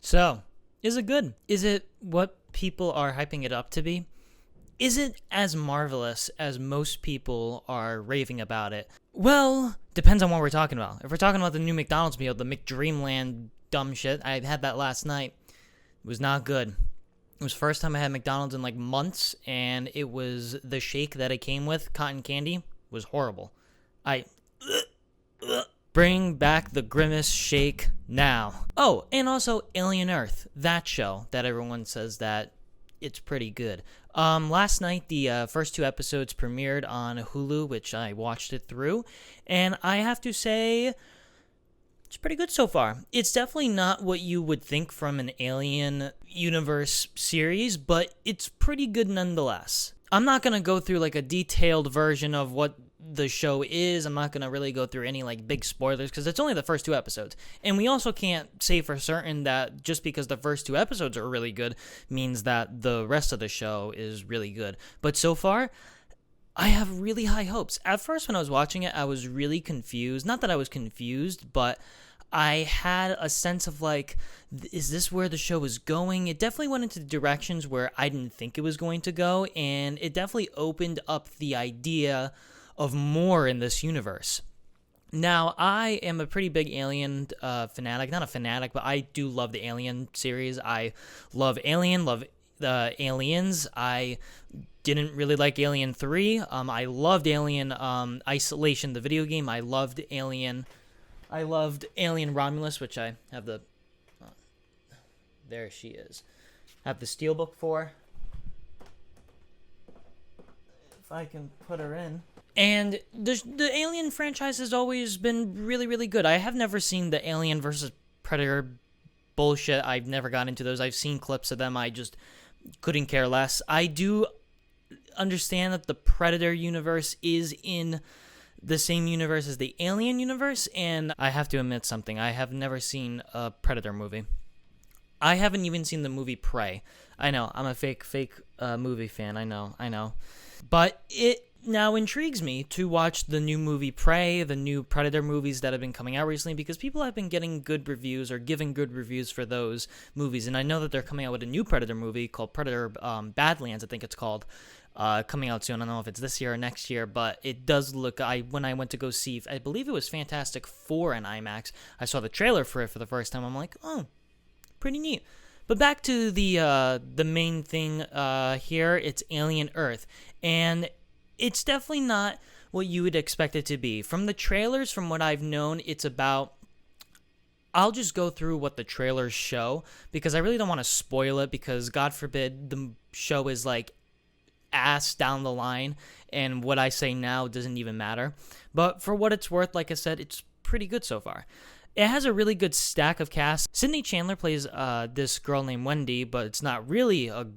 So, is it good? Is it what people are hyping it up to be? Is it as marvelous as most people are raving about it? Well, depends on what we're talking about. If we're talking about the new McDonald's meal, the McDreamland dumb shit, I had that last night. It was not good. It was the first time I had McDonald's in like months, and it was the shake that it came with, cotton candy, was horrible. I bring back the Grimace shake now. Oh, and also Alien Earth, that show that everyone says that it's pretty good. Last night the first two episodes premiered on Hulu, which I watched it through, and I have to say it's pretty good so far. It's definitely not what you would think from an Alien universe series, but it's pretty good nonetheless. I'm not going to go through like a detailed version of what the show is. I'm not going to really go through any like big spoilers because it's only the first two episodes. And we also can't say for certain that just because the first two episodes are really good means that the rest of the show is really good. But so far, I have really high hopes. At first, when I was watching it, I was really confused. Not that I was confused, but I had a sense of like, is this where the show is going? It definitely went into directions where I didn't think it was going to go, and it definitely opened up the idea of more in this universe. Now, I am a pretty big Alien fanatic. Not a fanatic, but I do love the Alien series. I love Alien, love the Aliens. I didn't really like Alien 3. I loved Alien Isolation, the video game. I loved Alien Romulus, which I have the... there she is. Have the steelbook for. If I can put her in. And the Alien franchise has always been really, really good. I have never seen the Alien versus Predator bullshit. I've never gotten into those. I've seen clips of them. I just couldn't care less. I do understand that the Predator universe is in the same universe as the Alien universe, and I have to admit something. I have never seen a Predator movie. I haven't even seen the movie Prey. I know, I'm a fake movie fan. I know. But it now intrigues me to watch the new movie Prey, the new Predator movies that have been coming out recently, because people have been getting good reviews or giving good reviews for those movies. And I know that they're coming out with a new Predator movie called Predator Badlands, I think it's called, coming out soon. I don't know if it's this year or next year, but it does look, when I went to go see, I believe it was Fantastic Four in IMAX, I saw the trailer for it for the first time. I'm like, oh, pretty neat. But back to the main thing here, it's Alien Earth. And it's definitely not what you would expect it to be. From the trailers, from what I've known, it's about... I'll just go through what the trailers show, because I really don't want to spoil it, because God forbid the show is like ass down the line, and what I say now doesn't even matter. But for what it's worth, like I said, it's pretty good so far. It has a really good stack of cast. Sydney Chandler plays this girl named Wendy, but it's not really a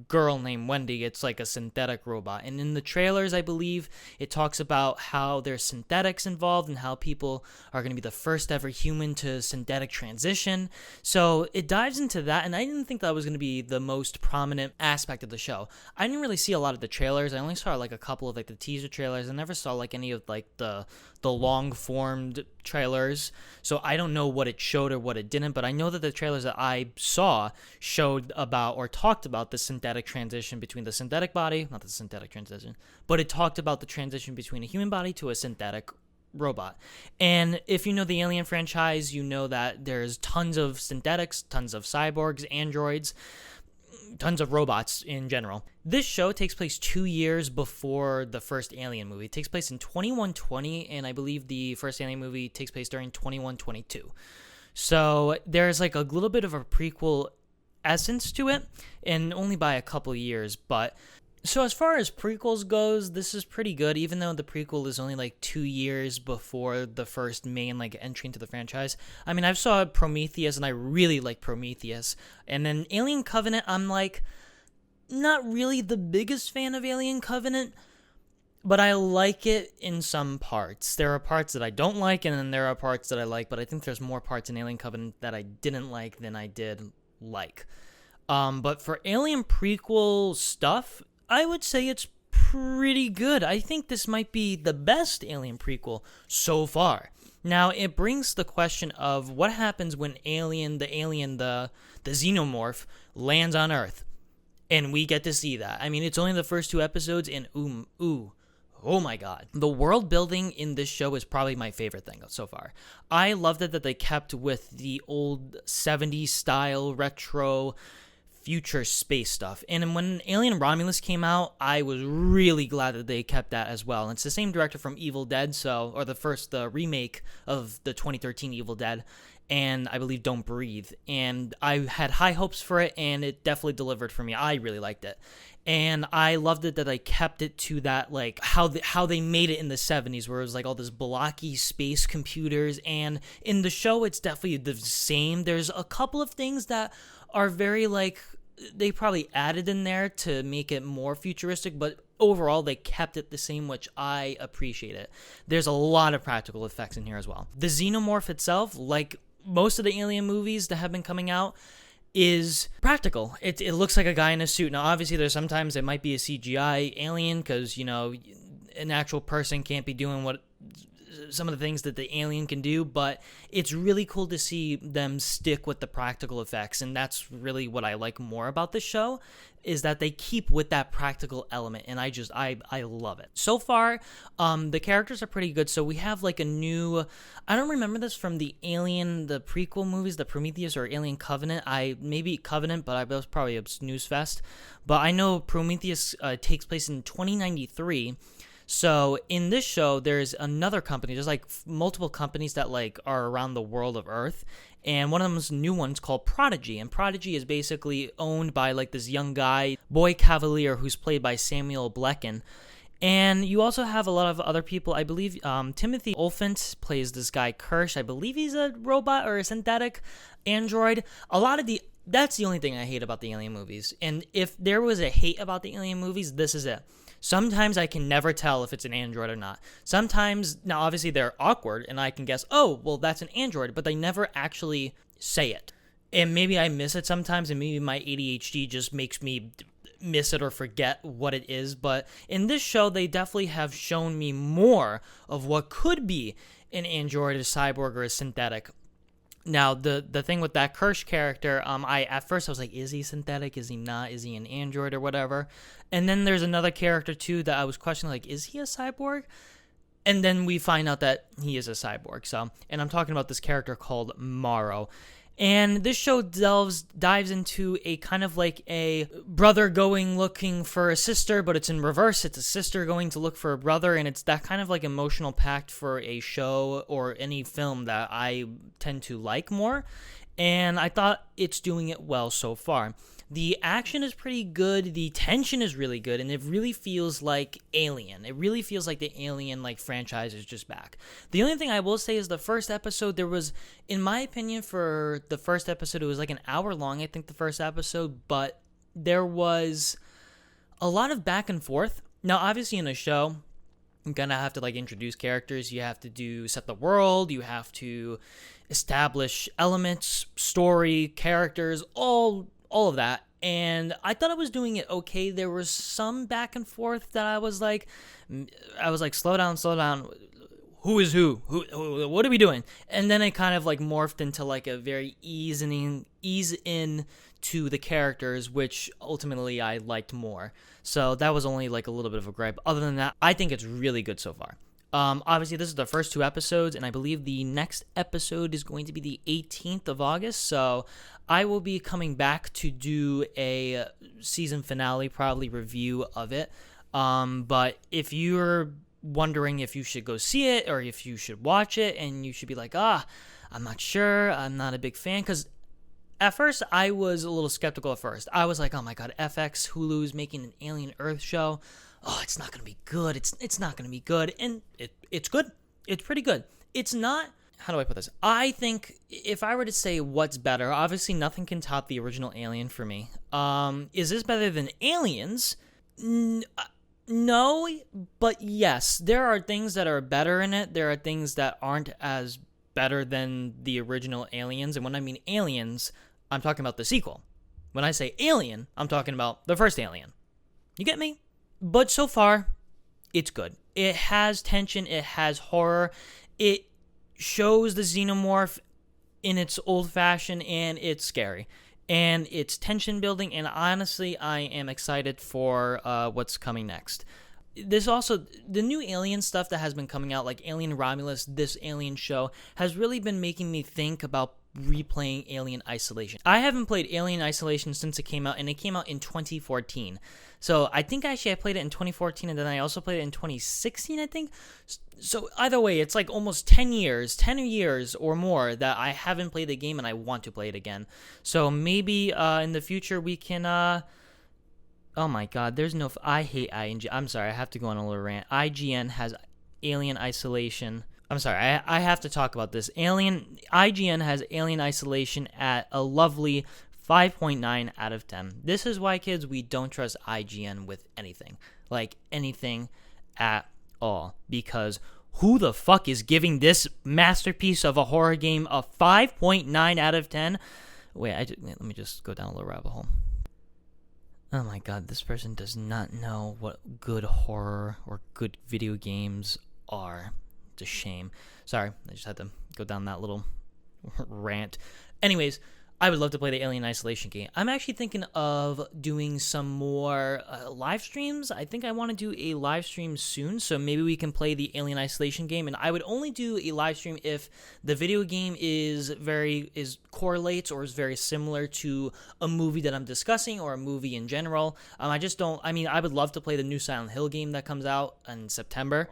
girl named Wendy. It's like a synthetic robot. And in the trailers, I believe, it talks about how there's synthetics involved and how people are going to be the first ever human to synthetic transition. So it dives into that, and I didn't think that was going to be the most prominent aspect of the show. I didn't really see a lot of the trailers. I only saw like a couple of like the teaser trailers. I never saw like any of like the long-formed trailers, so I don't know what it showed or what it didn't, but I know that the trailers that I saw showed about or talked about the synthetic transition between the synthetic body, not the synthetic transition, but it talked about the transition between a human body to a synthetic robot. And if you know the Alien franchise, you know that there's tons of synthetics, tons of cyborgs, androids, tons of robots in general. This show takes place 2 years before the first Alien movie. It takes place in 2120, and I believe the first Alien movie takes place during 2122. So there's like a little bit of a prequel essence to it, and only by a couple years. But so as far as prequels goes, this is pretty good, even though the prequel is only like 2 years before the first main like entry into the franchise. I mean, I've saw Prometheus, and I really like Prometheus. And then Alien Covenant, I'm like not really the biggest fan of Alien Covenant, but I like it in some parts. There are parts that I don't like, and then there are parts that I like, but I think there's more parts in Alien Covenant that I didn't like than I did like. But for Alien prequel stuff, I would say it's pretty good. I think this might be the best Alien prequel so far. Now, it brings the question of what happens when the xenomorph lands on Earth. And we get to see that. I mean, it's only the first 2 episodes, and oh my god. The world building in this show is probably my favorite thing so far. I loved it that they kept with the old 70s style retro future space stuff. And when Alien Romulus came out, I was really glad that they kept that as well. And it's the same director from Evil Dead, or the remake of the 2013 Evil Dead, and I believe Don't Breathe. And I had high hopes for it, and it definitely delivered for me. I really liked it. And I loved it that I kept it to that, like, how they made it in the 70s, where it was, like, all this blocky space computers. And in the show, it's definitely the same. There's a couple of things that are very, like, they probably added in there to make it more futuristic, but overall, they kept it the same, which I appreciate it. There's a lot of practical effects in here as well. The xenomorph itself, like most of the Alien movies that have been coming out, is practical. It looks like a guy in a suit. Now, obviously, there's sometimes it might be a CGI alien because, an actual person can't be doing what some of the things that the alien can do, but it's really cool to see them stick with the practical effects, and that's really what I like more about the show, is that they keep with that practical element, and I love it. So far, the characters are pretty good. So we have like a new, I don't remember this from the prequel movies, the Prometheus or Alien Covenant. Maybe Covenant, but I was probably a snooze fest. But I know Prometheus takes place in 2093. So in this show, there's another company. There's like multiple companies that like are around the world of Earth, and one of them's new one's called Prodigy. And Prodigy is basically owned by like this young guy, Boy Cavalier, who's played by Samuel Blecken. And you also have a lot of other people. I believe Timothy Olyphant plays this guy Kirsch. I believe he's a robot or a synthetic android. That's the only thing I hate about the Alien movies. And if there was a hate about the Alien movies, this is it. Sometimes I can never tell if it's an android or not. Sometimes, now obviously they're awkward, and I can guess, oh, well, that's an android, but they never actually say it. And maybe I miss it sometimes, and maybe my ADHD just makes me miss it or forget what it is. But in this show, they definitely have shown me more of what could be an android, a cyborg, or a synthetic. Now, the thing with that Kirsch character, at first I was like, is he synthetic? Is he not? Is he an android or whatever? And then there's another character, too, that I was questioning, like, is he a cyborg? And then we find out that he is a cyborg. And I'm talking about this character called Morrow. And this show dives into a kind of like a brother going looking for a sister, but it's in reverse. It's a sister going to look for a brother, and it's that kind of like emotional pact for a show or any film that I tend to like more. And I thought it's doing it well so far. The action is pretty good, the tension is really good, and it really feels like Alien. It really feels like the Alien franchise is just back. The only thing I will say is the first episode, there was, in my opinion, for the first episode, it was like an hour long, I think, the first episode, but there was a lot of back and forth. Now, obviously in a show, you're gonna have to introduce characters, you have to set the world, you have to establish elements, story, characters, all of that, and I thought I was doing it okay. There was some back and forth that I was like, slow down. Who is who? What are we doing? And then it kind of morphed into a very ease in to the characters, which ultimately I liked more. So that was only a little bit of a gripe. Other than that, I think it's really good so far. Obviously, this is the first 2 episodes, and I believe the next episode is going to be the 18th of August, so I will be coming back to do a season finale, probably review of it. But if you're wondering if you should go see it or if you should watch it, and you should be like, I'm not sure, I'm not a big fan, because at first I was a little skeptical at first. I was like, oh my god, FX, Hulu's making an Alien Earth show. Oh, it's not going to be good. It's not going to be good. And it's good. It's pretty good. It's not, how do I put this? I think if I were to say what's better, obviously nothing can top the original Alien for me. Is this better than Aliens? No, but yes. There are things that are better in it. There are things that aren't as better than the original Aliens. And when I mean Aliens, I'm talking about the sequel. When I say Alien, I'm talking about the first Alien. You get me? But so far, it's good. It has tension. It has horror. It shows the xenomorph in its old fashion, and it's scary. And it's tension building, and honestly, I am excited for what's coming next. There's also the new Alien stuff that has been coming out, like Alien Romulus, this Alien show, has really been making me think about replaying Alien Isolation. I haven't played Alien Isolation since it came out, and it came out in 2014. So I think actually I played it in 2014, and then I also played it in 2016, I think. So either way, it's like almost 10 years or more that I haven't played the game, and I want to play it again. So maybe in the future we can... oh my god, there's no... I hate IGN. I'm sorry, I have to go on a little rant. IGN has Alien Isolation... I'm sorry, I have to talk about this. IGN has Alien Isolation at a lovely 5.9 out of 10. This is why, kids, we don't trust IGN with anything. Like, anything at all. Because who the fuck is giving this masterpiece of a horror game a 5.9 out of 10? Wait, let me just go down a little rabbit hole. Oh my god, this person does not know what good horror or good video games are. It's a shame. Sorry, I just had to go down that little rant. Anyways, I would love to play the Alien Isolation game. I'm actually thinking of doing some more live streams. I think I want to do a live stream soon, so maybe we can play the Alien Isolation game. And I would only do a live stream if the video game correlates or is very similar to a movie that I'm discussing or a movie in general. I would love to play the new Silent Hill game that comes out in September.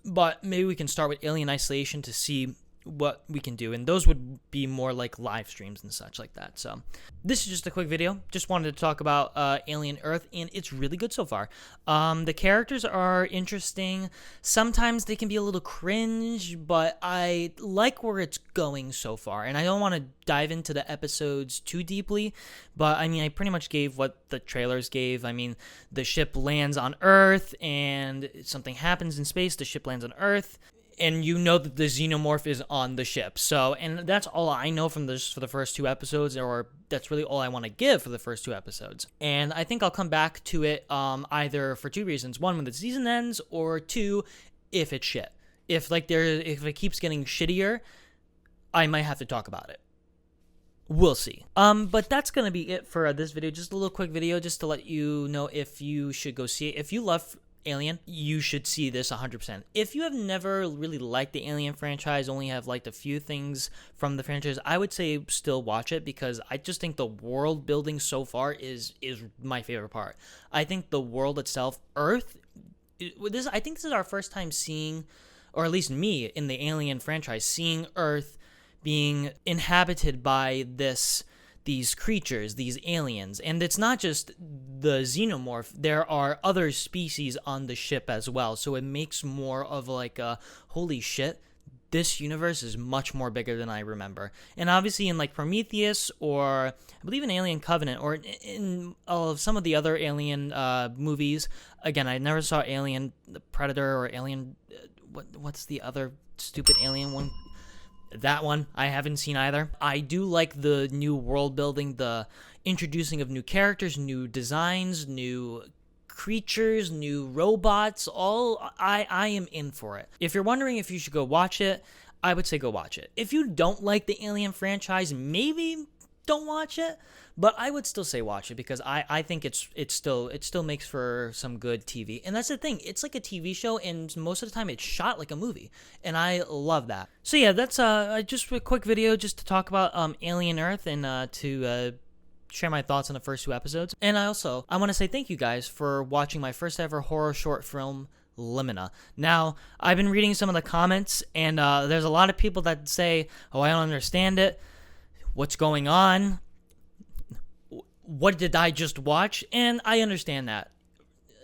But maybe we can start with Alien Isolation to see what we can do, and those would be more like live streams and such like that. So this is just a quick video. Just wanted to talk about Alien Earth, and it's really good so far. The characters are interesting. Sometimes they can be a little cringe, but I like where it's going so far, and I don't want to dive into the episodes too deeply, but I mean, I pretty much gave what the trailers gave. I mean, the ship lands on Earth, and something happens in space. The ship lands on Earth, and you know that the xenomorph is on the ship. So, and that's all I know from this for the first 2 episodes, or that's really all I want to give for the first 2 episodes. And I think I'll come back to it either for 2 reasons: 1, when the season ends, or 2, if it's shit. If it keeps getting shittier, I might have to talk about it. We'll see. But that's gonna be it for this video. Just a little quick video, just to let you know if you should go see it. If you love Alien, you should see this 100%. If you have never really liked the Alien franchise, only have liked a few things from the franchise, I would say still watch it, because I just think the world building so far is my favorite part. I think the world itself, Earth, I think this is our first time seeing, or at least me in the Alien franchise, seeing Earth being inhabited by these creatures, these aliens. And it's not just the xenomorph, there are other species on the ship as well. So it makes more of like a, holy shit, this universe is much more bigger than I remember. And obviously in like Prometheus, or I believe in Alien Covenant, or in some of the other Alien movies, again, I never saw Alien Predator or Alien, what's the other stupid alien one? That one I haven't seen either. I do like the new world building, the introducing of new characters, new designs, new creatures, new robots. I am in for it. If you're wondering if you should go watch it, I would say go watch it. If you don't like the Alien franchise, maybe don't watch it, but I would still say watch it, because I think it still makes for some good TV. And that's the thing, it's like a TV show, and most of the time it's shot like a movie, and I love that. So yeah, that's just a quick video just to talk about Alien Earth, and to share my thoughts on the first 2 episodes. And I want to say thank you guys for watching my first ever horror short film, Limina. Now, I've been reading some of the comments, and there's a lot of people that say, oh, I don't understand it. What's going on? What did I just watch? And I understand that.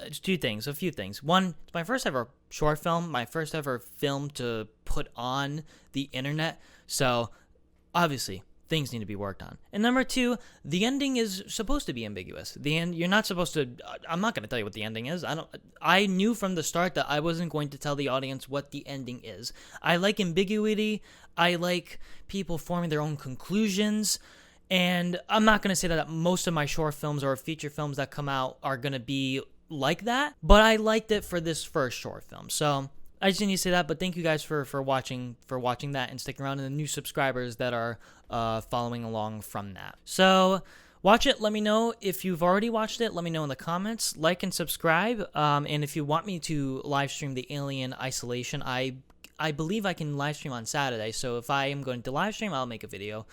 It's a few things. 1, it's my first ever short film, my first ever film to put on the internet. So, obviously, things need to be worked on. And number 2, the ending is supposed to be ambiguous. The end, you're not supposed to, I'm not going to tell you what the ending is. I knew from the start that I wasn't going to tell the audience what the ending is. I like ambiguity. I like people forming their own conclusions. And I'm not going to say that most of my short films or feature films that come out are going to be like that, but I liked it for this first short film. So I just need to say that, but thank you guys for watching that and sticking around, and the new subscribers that are following along from that. So watch it. Let me know if you've already watched it. Let me know in the comments. Like and subscribe. And if you want me to live stream the Alien Isolation, I believe I can live stream on Saturday. So if I am going to live stream, I'll make a video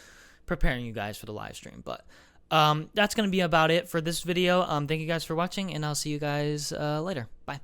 preparing you guys for the live stream. But that's going to be about it for this video. Thank you guys for watching, and I'll see you guys later. Bye.